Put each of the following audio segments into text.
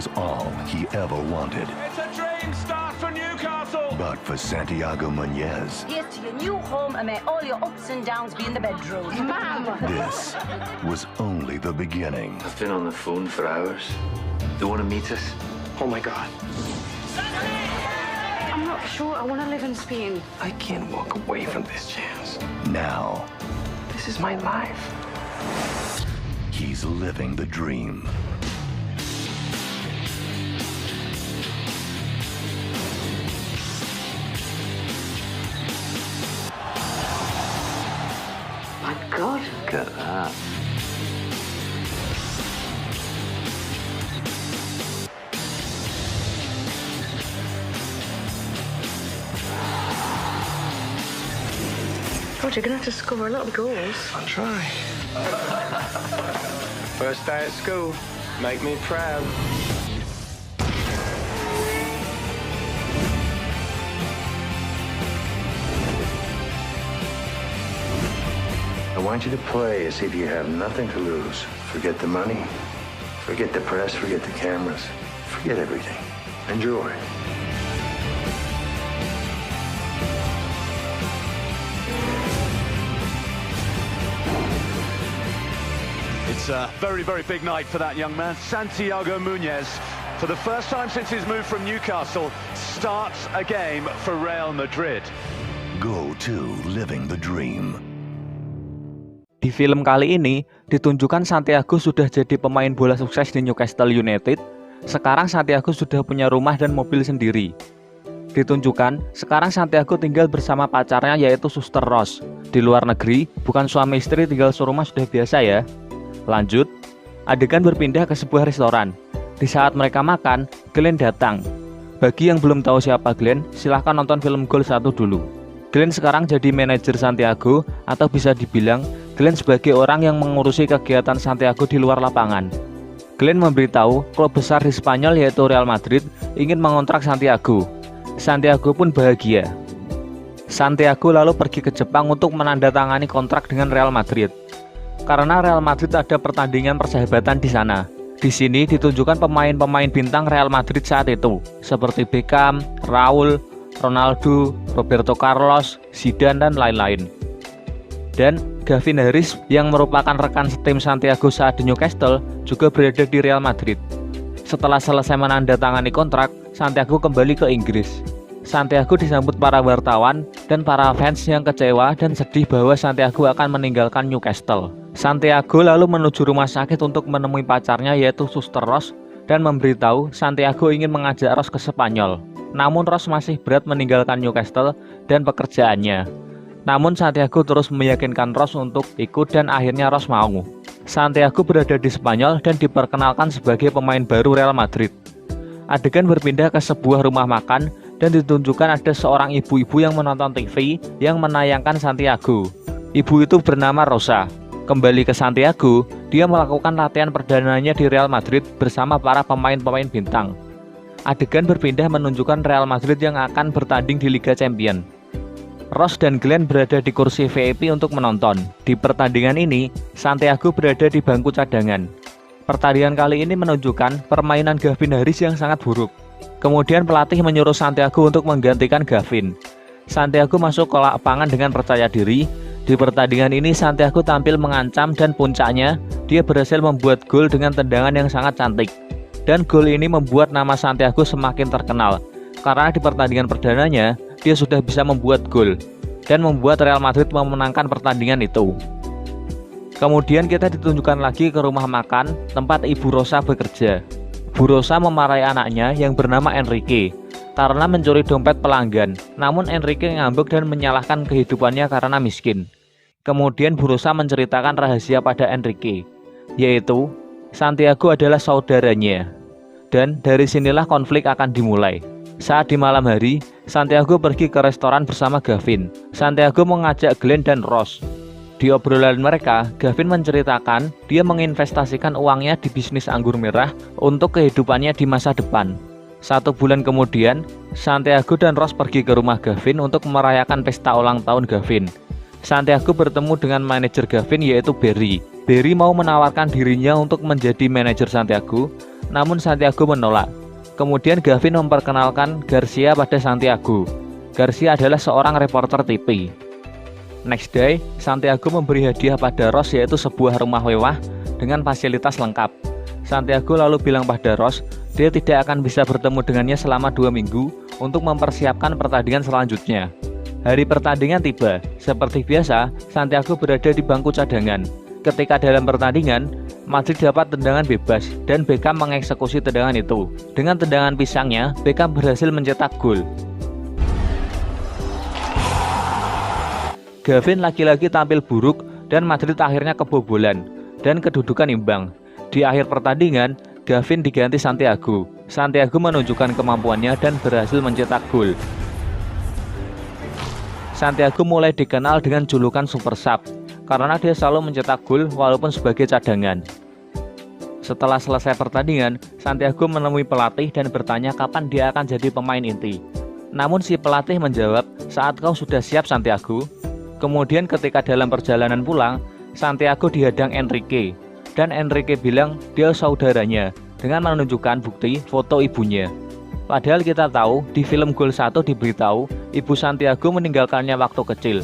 was all he ever wanted. It's a dream start for Newcastle. But for Santiago Muñez, here's to your new home and may all your ups and downs be in the bedroom. Ma'am! this was only the beginning. I've been on the phone for hours. They want to meet us. Oh my God. I'm not sure I want to live in Spain. I can't walk away from this chance. Now, This is my life. he's living the dream. My God. Look at that. God, you're going to have to score a lot of goals. I'll try. First day at school. Make me proud. I want you to play as if you have nothing to lose. Forget the money. Forget the press. Forget the cameras. Forget everything. Enjoy. It's a very, very big night for that young man, Santiago Muñez. For the first time since his move from Newcastle, starts a game for Real Madrid. Go to living the dream. Di film kali ini, ditunjukkan Santiago sudah jadi pemain bola sukses di Newcastle United. Sekarang Santiago sudah punya rumah dan mobil sendiri. Ditunjukkan, sekarang Santiago tinggal bersama pacarnya yaitu Suster Rose. Di luar negeri, bukan suami istri tinggal serumah sudah biasa ya. Lanjut, adegan berpindah ke sebuah restoran. Di saat mereka makan, Glenn datang. Bagi yang belum tahu siapa Glenn, silahkan nonton film Goal 1 dulu. Glenn sekarang jadi manajer Santiago, atau bisa dibilang Glenn sebagai orang yang mengurusi kegiatan Santiago di luar lapangan. Glenn memberitahu klub besar di Spanyol yaitu Real Madrid ingin mengontrak Santiago. Santiago pun bahagia. Santiago lalu pergi ke Jepang untuk menandatangani kontrak dengan Real Madrid. Karena Real Madrid ada pertandingan persahabatan di sana. Di sini ditunjukkan pemain-pemain bintang Real Madrid saat itu, seperti Beckham, Raul, Ronaldo, Roberto Carlos, Zidane, dan lain-lain. Dan Gavin Harris yang merupakan rekan setim Santiago saat di Newcastle juga berada di Real Madrid. Setelah selesai menandatangani kontrak, Santiago kembali ke Inggris. Santiago disambut para wartawan dan para fans yang kecewa dan sedih bahwa Santiago akan meninggalkan Newcastle. Santiago lalu menuju rumah sakit untuk menemui pacarnya yaitu Suster Rose dan memberitahu Santiago ingin mengajak Rose ke Spanyol. Namun Rose masih berat meninggalkan Newcastle dan pekerjaannya. Namun Santiago terus meyakinkan Rose untuk ikut dan akhirnya Rose mau. Santiago berada di Spanyol dan diperkenalkan sebagai pemain baru Real Madrid. Adegan berpindah ke sebuah rumah makan dan ditunjukkan ada seorang ibu-ibu yang menonton TV yang menayangkan Santiago. Ibu itu bernama Rosa. Kembali ke Santiago, dia melakukan latihan perdananya di Real Madrid bersama para pemain-pemain bintang. Adegan berpindah menunjukkan Real Madrid yang akan bertanding di Liga Champions. Rose dan Glenn berada di kursi VIP untuk menonton. Di pertandingan ini, Santiago berada di bangku cadangan. Pertandingan kali ini menunjukkan permainan Gavin Harris yang sangat buruk. Kemudian pelatih menyuruh Santiago untuk menggantikan Gavin. Santiago masuk ke lapangan dengan percaya diri. Di pertandingan ini Santiago tampil mengancam dan puncaknya dia berhasil membuat gol dengan tendangan yang sangat cantik. Dan gol ini membuat nama Santiago semakin terkenal. Karena di pertandingan perdananya dia sudah bisa membuat gol dan membuat Real Madrid memenangkan pertandingan itu. Kemudian kita ditunjukkan lagi ke rumah makan tempat Ibu Rosa bekerja. Bu Rosa memarahi anaknya yang bernama Enrique karena mencuri dompet pelanggan. Namun Enrique ngambek dan menyalahkan kehidupannya karena miskin. Kemudian Bu Rosa menceritakan rahasia pada Enrique, yaitu Santiago adalah saudaranya. Dan dari sinilah konflik akan dimulai. Saat di malam hari, Santiago pergi ke restoran bersama Gavin. Santiago mengajak Glenn dan Rose. Di obrolan mereka, Gavin menceritakan dia menginvestasikan uangnya di bisnis anggur merah untuk kehidupannya di masa depan. 1 bulan kemudian, Santiago dan Rose pergi ke rumah Gavin untuk merayakan pesta ulang tahun Gavin. Santiago bertemu dengan manajer Gavin yaitu Barry. Barry mau menawarkan dirinya untuk menjadi manajer Santiago, namun Santiago menolak. Kemudian Gavin memperkenalkan Garcia pada Santiago. Garcia adalah seorang reporter TV. Next day, Santiago memberi hadiah pada Ross, yaitu sebuah rumah mewah dengan fasilitas lengkap. Santiago lalu bilang pada Ross, dia tidak akan bisa bertemu dengannya selama 2 minggu untuk mempersiapkan pertandingan selanjutnya. Hari pertandingan tiba. Seperti biasa, Santiago berada di bangku cadangan. Ketika dalam pertandingan, Madrid dapat tendangan bebas dan Beckham mengeksekusi tendangan itu. Dengan tendangan pisangnya, Beckham berhasil mencetak gol. Gavin lagi-lagi tampil buruk dan Madrid akhirnya kebobolan dan kedudukan imbang. Di akhir pertandingan, Gavin diganti Santiago. Santiago menunjukkan kemampuannya dan berhasil mencetak gol. Santiago mulai dikenal dengan julukan Super Sub karena dia selalu mencetak gol walaupun sebagai cadangan. Setelah selesai pertandingan, Santiago menemui pelatih dan bertanya kapan dia akan jadi pemain inti. Namun si pelatih menjawab, "Saat kau sudah siap, Santiago." Kemudian ketika dalam perjalanan pulang, Santiago dihadang Enrique, dan Enrique bilang dia saudaranya dengan menunjukkan bukti foto ibunya. Padahal kita tahu di film Gol 1 diberitahu ibu Santiago meninggalkannya waktu kecil.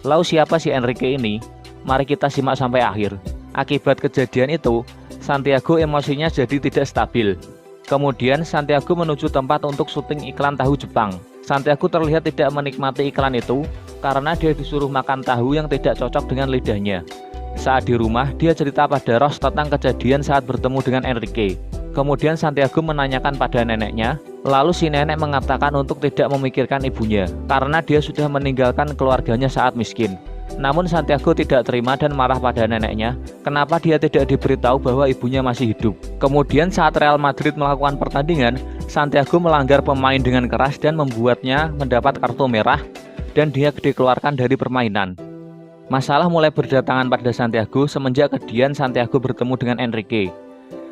Lalu siapa si Enrique ini? Mari kita simak sampai akhir. Akibat kejadian itu, Santiago emosinya jadi tidak stabil. Kemudian Santiago menuju tempat untuk syuting iklan tahu Jepang. Santiago terlihat tidak menikmati iklan itu karena dia disuruh makan tahu yang tidak cocok dengan lidahnya. Saat di rumah, dia cerita pada Ross tentang kejadian saat bertemu dengan Enrique. Kemudian Santiago menanyakan pada neneknya, lalu si nenek mengatakan untuk tidak memikirkan ibunya karena dia sudah meninggalkan keluarganya saat miskin. Namun Santiago tidak terima dan marah pada neneknya, kenapa dia tidak diberitahu bahwa ibunya masih hidup. Kemudian saat Real Madrid melakukan pertandingan, Santiago melanggar pemain dengan keras dan membuatnya mendapat kartu merah dan dia dikeluarkan dari permainan. Masalah mulai berdatangan pada Santiago semenjak kejadian Santiago bertemu dengan Enrique.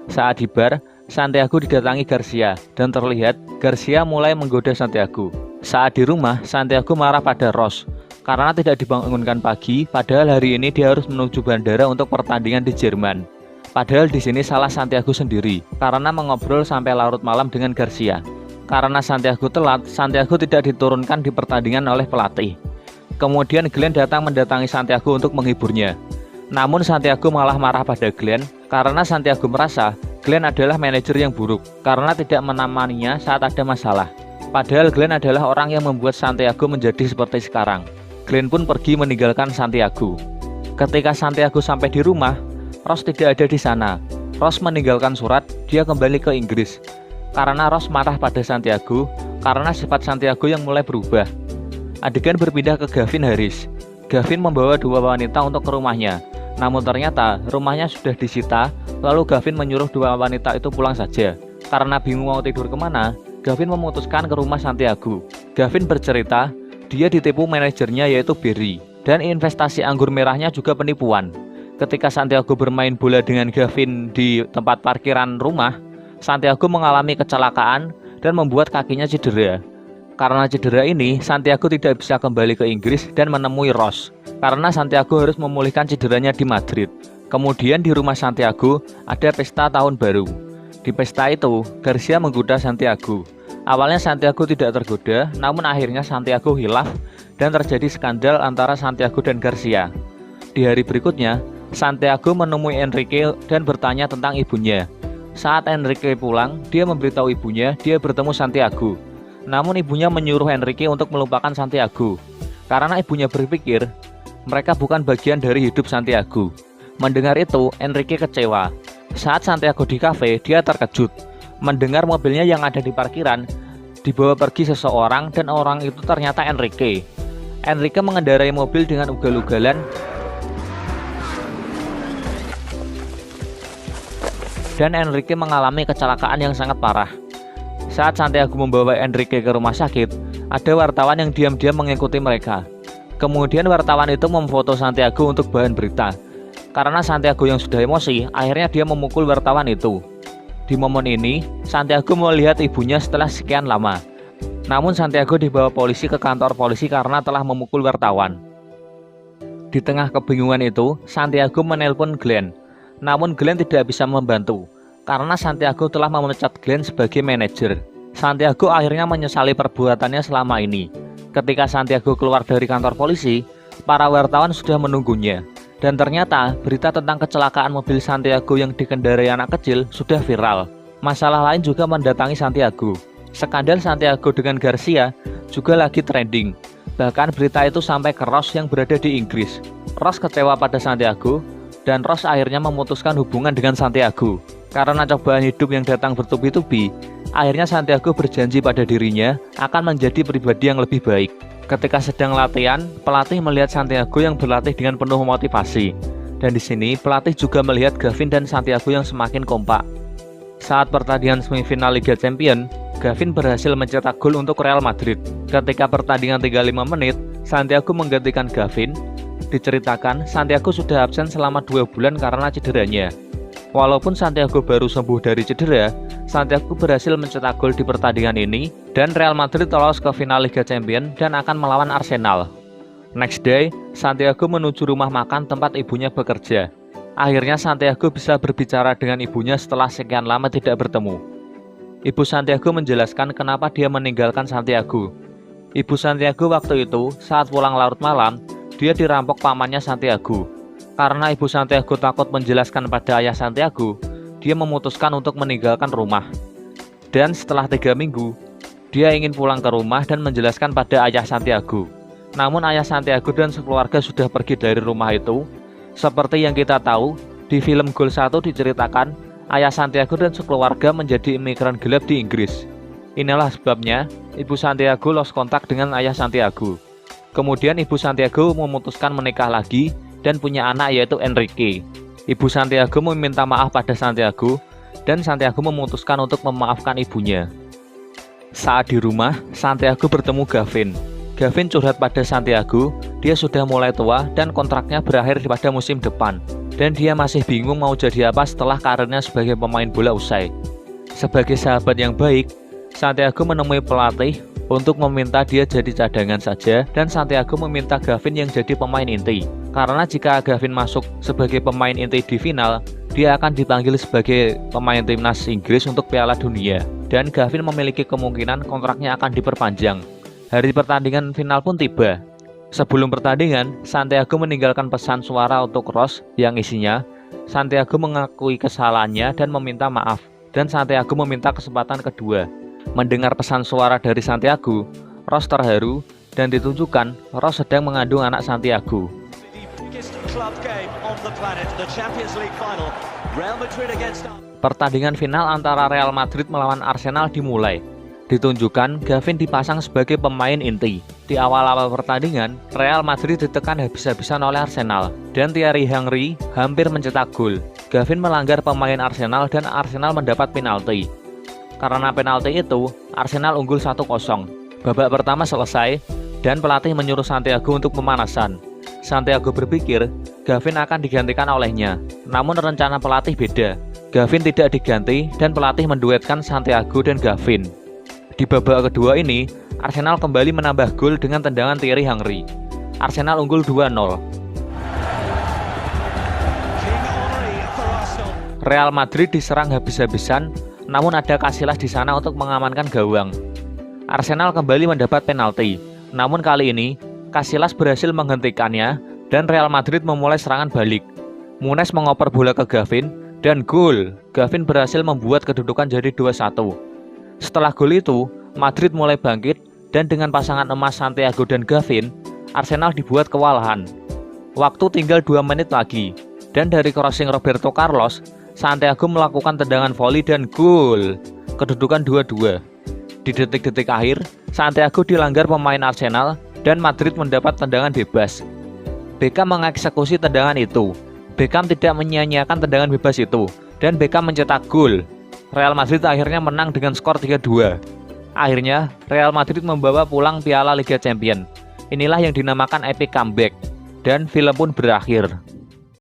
Saat di bar, Santiago didatangi Garcia dan terlihat Garcia mulai menggoda Santiago. Saat di rumah, Santiago marah pada Ross karena tidak dibangunkan pagi, padahal hari ini dia harus menuju bandara untuk pertandingan di Jerman. Padahal di sini salah Santiago sendiri karena mengobrol sampai larut malam dengan Garcia. Karena Santiago telat, Santiago tidak diturunkan di pertandingan oleh pelatih. Kemudian Glenn datang mendatangi Santiago untuk menghiburnya. Namun Santiago malah marah pada Glenn karena Santiago merasa Glenn adalah manajer yang buruk karena tidak menemaninya saat ada masalah. Padahal Glenn adalah orang yang membuat Santiago menjadi seperti sekarang. Glenn pun pergi meninggalkan Santiago. Ketika Santiago sampai di rumah, Ross tidak ada di sana. Ross meninggalkan surat, dia kembali ke Inggris. Karena Ross marah pada Santiago karena sifat Santiago yang mulai berubah. Adegan berpindah ke Gavin Harris. Gavin membawa 2 wanita untuk ke rumahnya. Namun ternyata rumahnya sudah disita. Lalu Gavin menyuruh 2 wanita itu pulang saja. Karena bingung mau tidur kemana, Gavin memutuskan ke rumah Santiago. Gavin bercerita dia ditipu manajernya yaitu Barry, dan investasi anggur merahnya juga penipuan. Ketika Santiago bermain bola dengan Gavin di tempat parkiran rumah, Santiago mengalami kecelakaan dan membuat kakinya cedera. Karena cedera ini, Santiago tidak bisa kembali ke Inggris dan menemui Ross karena Santiago harus memulihkan cederanya di Madrid. Kemudian di rumah Santiago ada pesta tahun baru. Di pesta itu, Garcia menggoda Santiago. Awalnya Santiago tidak tergoda, namun akhirnya Santiago hilaf dan terjadi skandal antara Santiago dan Garcia. Di hari berikutnya, Santiago menemui Enrique dan bertanya tentang ibunya. Saat Enrique pulang, dia memberitahu ibunya dia bertemu Santiago. Namun ibunya menyuruh Enrique untuk melupakan Santiago karena ibunya berpikir mereka bukan bagian dari hidup Santiago. Mendengar itu, Enrique kecewa. Saat Santiago di kafe, dia terkejut mendengar mobilnya yang ada di parkiran dibawa pergi seseorang dan orang itu ternyata Enrique. Enrique mengendarai mobil dengan ugal-ugalan dan Enrique mengalami kecelakaan yang sangat parah. Saat Santiago membawa Enrique ke rumah sakit, ada wartawan yang diam-diam mengikuti mereka. Kemudian wartawan itu memfoto Santiago untuk bahan berita. Karena Santiago yang sudah emosi, akhirnya dia memukul wartawan itu. Di momen ini, Santiago melihat ibunya setelah sekian lama. Namun Santiago dibawa polisi ke kantor polisi karena telah memukul wartawan. Di tengah kebingungan itu, Santiago menelpon Glenn. Namun Glenn tidak bisa membantu. karena Santiago telah memecat Glenn sebagai manajer. Santiago akhirnya menyesali perbuatannya selama ini. Ketika Santiago keluar dari kantor polisi, para wartawan sudah menunggunya. Dan ternyata berita tentang kecelakaan mobil Santiago yang dikendarai anak kecil sudah viral. Masalah lain juga mendatangi Santiago. Skandal Santiago dengan Garcia juga lagi trending. Bahkan berita itu sampai ke Ross yang berada di Inggris. Ross kecewa pada Santiago, dan Ross akhirnya memutuskan hubungan dengan Santiago. Karena cobaan hidup yang datang bertubi-tubi, akhirnya Santiago berjanji pada dirinya akan menjadi pribadi yang lebih baik. Ketika sedang latihan, pelatih melihat Santiago yang berlatih dengan penuh motivasi. Dan di sini pelatih juga melihat Gavin dan Santiago yang semakin kompak. Saat pertandingan semifinal Liga Champions, Gavin berhasil mencetak gol untuk Real Madrid. Ketika pertandingan tinggal 5 menit, Santiago menggantikan Gavin. Diceritakan, Santiago sudah absen selama 2 bulan karena cederanya. Walaupun Santiago baru sembuh dari cedera, Santiago berhasil mencetak gol di pertandingan ini dan Real Madrid lolos ke final Liga Champions dan akan melawan Arsenal. Next day, Santiago menuju rumah makan tempat ibunya bekerja. Akhirnya Santiago bisa berbicara dengan ibunya setelah sekian lama tidak bertemu. Ibu Santiago menjelaskan kenapa dia meninggalkan Santiago. Ibu Santiago waktu itu saat pulang larut malam, dia dirampok pamannya Santiago. Karena ibu Santiago takut menjelaskan pada ayah Santiago, dia memutuskan untuk meninggalkan rumah. Dan setelah 3 minggu, dia ingin pulang ke rumah dan menjelaskan pada ayah Santiago. Namun ayah Santiago dan sekeluarga sudah pergi dari rumah itu. Seperti yang kita tahu, di film Gol 1 diceritakan, ayah Santiago dan sekeluarga menjadi imigran gelap di Inggris. Inilah sebabnya, ibu Santiago lost kontak dengan ayah Santiago. Kemudian ibu Santiago memutuskan menikah lagi dan punya anak yaitu Enrique. Ibu Santiago meminta maaf pada Santiago dan Santiago memutuskan untuk memaafkan ibunya. Saat di rumah, Santiago bertemu Gavin. Gavin curhat pada Santiago, dia sudah mulai tua dan kontraknya berakhir pada musim depan. Dan dia masih bingung mau jadi apa setelah karirnya sebagai pemain bola usai. Sebagai sahabat yang baik, Santiago menemui pelatih untuk meminta dia jadi cadangan saja dan Santiago meminta Gavin yang jadi pemain inti. Karena jika Gavin masuk sebagai pemain inti di final, dia akan dipanggil sebagai pemain timnas Inggris untuk Piala Dunia. Dan Gavin memiliki kemungkinan kontraknya akan diperpanjang. Hari pertandingan final pun tiba. Sebelum pertandingan, Santiago meninggalkan pesan suara untuk Ross yang isinya, Santiago mengakui kesalahannya dan meminta maaf. Dan Santiago meminta kesempatan kedua. Mendengar pesan suara dari Santiago, Ross terharu dan ditunjukkan Ross sedang mengandung anak Santiago. Pertandingan final antara Real Madrid melawan Arsenal dimulai. Ditunjukkan Gavin dipasang sebagai pemain inti. Di awal-awal pertandingan, Real Madrid ditekan habis-habisan oleh Arsenal dan Thierry Henry hampir mencetak gol. Gavin melanggar pemain Arsenal dan Arsenal mendapat penalti. Karena penalti itu, Arsenal unggul 1-0. Babak pertama selesai dan pelatih menyuruh Santiago untuk pemanasan. Santiago berpikir Gavin akan digantikan olehnya. Namun rencana pelatih beda. Gavin tidak diganti dan pelatih menduetkan Santiago dan Gavin. Di babak kedua ini, Arsenal kembali menambah gol dengan tendangan Thierry Henry. Arsenal unggul 2-0. Real Madrid diserang habis-habisan, namun ada Casillas di sana untuk mengamankan gawang. Arsenal kembali mendapat penalti, namun kali ini Casillas berhasil menghentikannya dan Real Madrid memulai serangan balik. Muniz mengoper bola ke Gavin dan gol. Gavin berhasil membuat kedudukan jadi 2-1. Setelah gol itu, Madrid mulai bangkit dan dengan pasangan emas Santiago dan Gavin, Arsenal dibuat kewalahan. Waktu tinggal 2 menit lagi dan dari crossing Roberto Carlos, Santiago melakukan tendangan voli dan gol. Kedudukan 2-2. Di detik-detik akhir, Santiago dilanggar pemain Arsenal dan Madrid mendapat tendangan bebas. Beckham mengeksekusi tendangan itu. Beckham tidak menyia-nyiakan tendangan bebas itu dan Beckham mencetak gol. Real Madrid akhirnya menang dengan skor 3-2. Akhirnya, Real Madrid membawa pulang Piala Liga Champions. Inilah yang dinamakan epic comeback dan film pun berakhir.